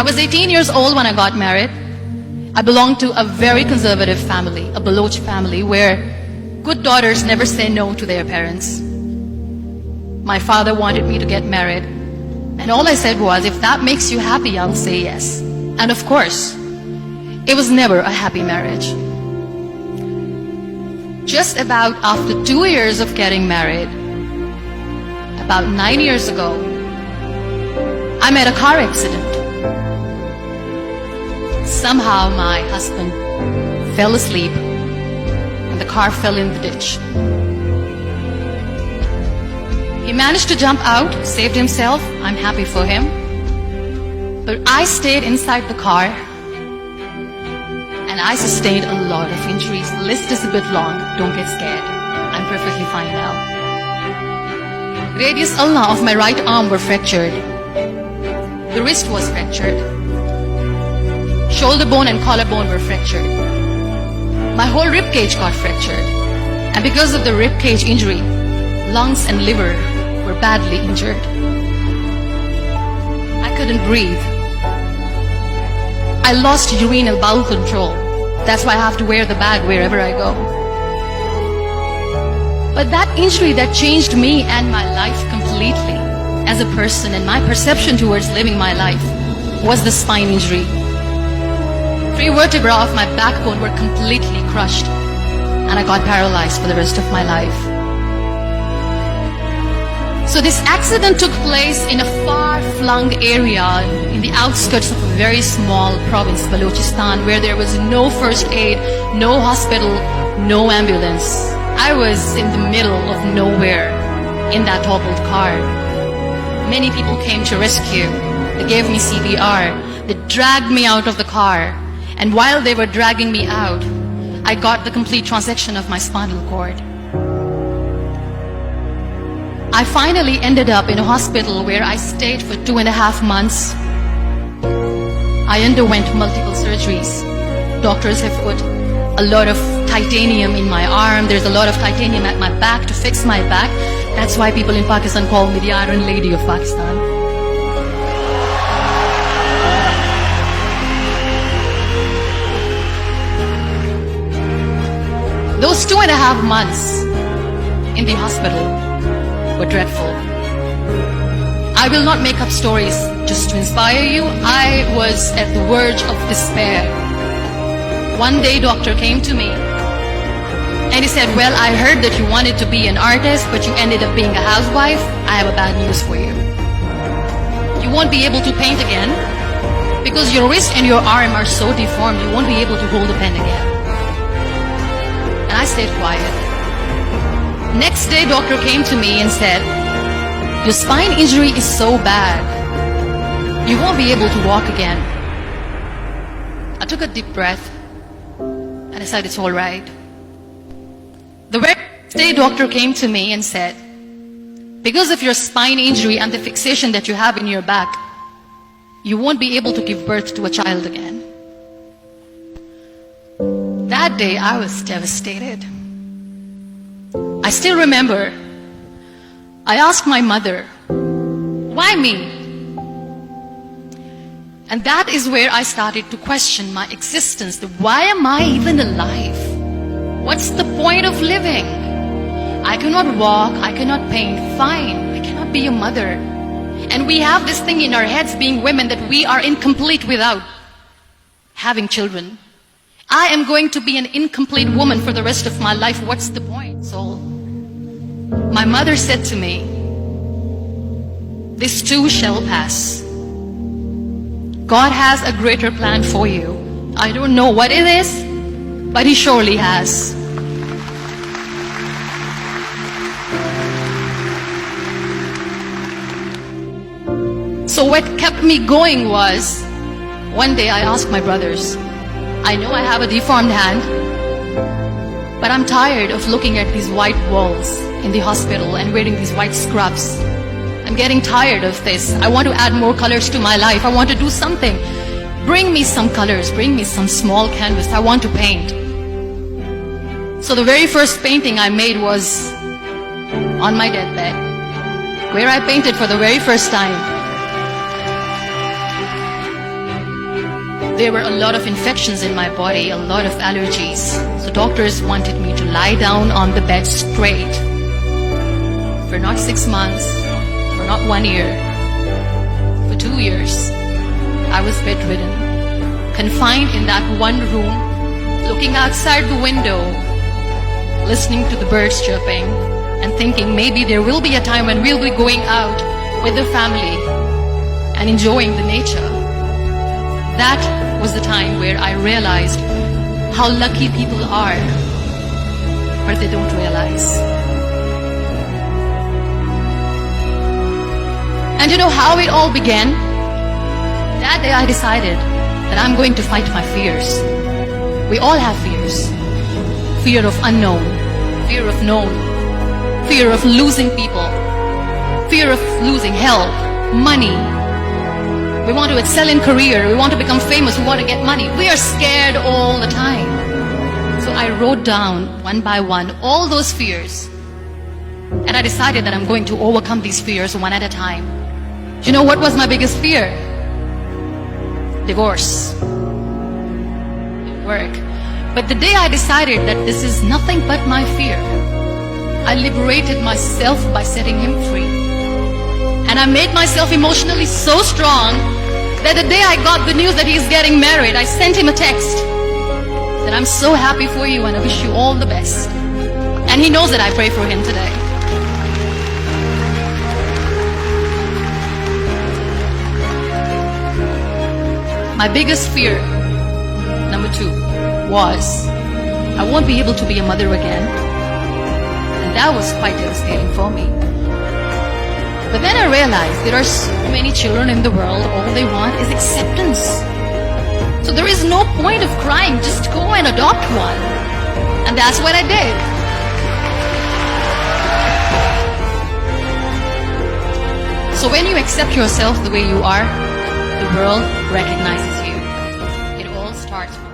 I was 18 years old when I got married. I belonged to a very conservative family, a Baloch family, where good daughters never say no to their parents. My father wanted me to get married, and all I said was, if that makes you happy, I'll say yes. And of course, it was never a happy marriage. Just about after 2 years of getting married, about 9 years ago, I met a car accident. Somehow my husband fell asleep and the car fell in the ditch. He managed to jump out, saved himself. I'm happy for him. But I stayed inside the car and I sustained a lot of injuries. The list is a bit long. Don't get scared. I'm perfectly fine now. Radius ulna of my right arm were fractured. The wrist was fractured. Shoulder bone and collarbone were fractured. My whole rib cage got fractured. And because of the rib cage injury, lungs and liver were badly injured. I couldn't breathe. I lost urinary bowel control. That's why I have to wear the bag wherever I go. But that injury that changed me and my life completely as a person and my perception towards living my life was the spine injury. 3 vertebrae of my backbone were completely crushed and I got paralyzed for the rest of my life. So this accident took place in a far-flung area in the outskirts of a very small province, Balochistan, where there was no first aid, no hospital, no ambulance. I was in the middle of nowhere in that toppled car. Many people came to rescue. They gave me CPR. They dragged me out of the car. And while they were dragging me out, I got the complete transection of my spinal cord. I finally ended up in a hospital where I stayed for 2.5 months. I underwent multiple surgeries. Doctors have put a lot of titanium in my arm. There's a lot of titanium at my back to fix my back. That's why people in Pakistan call me the Iron Lady of Pakistan. Those 2.5 months in the hospital were dreadful. I will not make up stories just to inspire you. I was at the verge of despair. One day, doctor came to me and he said, well, I heard that you wanted to be an artist, but you ended up being a housewife. I have a bad news for you. You won't be able to paint again because your wrist and your arm are so deformed, you won't be able to hold a pen again. And I stayed quiet. Next day, doctor came to me and said, your spine injury is so bad, you won't be able to walk again. I took a deep breath and I said, it's all right. The very next day, doctor came to me and said, because of your spine injury and the fixation that you have in your back, you won't be able to give birth to a child again. That day, I was devastated. I still remember, I asked my mother, why me? And that is where I started to question my existence. Why am I even alive? What's the point of living? I cannot walk, I cannot paint, fine, I cannot be a mother. And we have this thing in our heads, being women, that we are incomplete without having children. I am going to be an incomplete woman for the rest of my life. What's the point? So my mother said to me, this too shall pass. God has a greater plan for you. I don't know what it is, but He surely has. So what kept me going was, one day I asked my brothers, I know I have a deformed hand, but I'm tired of looking at these white walls in the hospital and wearing these white scrubs. I'm getting tired of this. I want to add more colors to my life. I want to do something. Bring me some colors. Bring me some small canvas. I want to paint. So the very first painting I made was on my deathbed, where I painted for the very first time. there were a lot of infections in my body, a lot of allergies. So doctors wanted me to lie down on the bed straight for not 6 months, for not 1 year, for 2 years. I was bedridden, confined in that one room, looking outside the window, listening to the birds chirping, and thinking maybe there will be a time when we'll be going out with the family and enjoying the nature. That was the time where I realized how lucky people are, but they don't realize. And you know how it all began? That day I decided that I'm going to fight my fears. We all have fears. Fear of unknown, fear of known, fear of losing people, fear of losing health, money. We want to excel in career, we want to become famous, we want to get money. We are scared all the time. So I wrote down one by one all those fears. And I decided that I'm going to overcome these fears one at a time. Do you know what was my biggest fear? Divorce. Work. But the day I decided that this is nothing but my fear, I liberated myself by setting him free. And I made myself emotionally so strong that the day I got the news that he's getting married, I sent him a text that I'm so happy for you and I wish you all the best. And he knows that I pray for him today. My biggest fear, number 2, was I won't be able to be a mother again. And that was quite devastating for me. But then I realized there are so many children in the world, all they want is acceptance. So there is no point of crying, just go and adopt one. And that's what I did. So when you accept yourself the way you are, the world recognizes you. It all starts from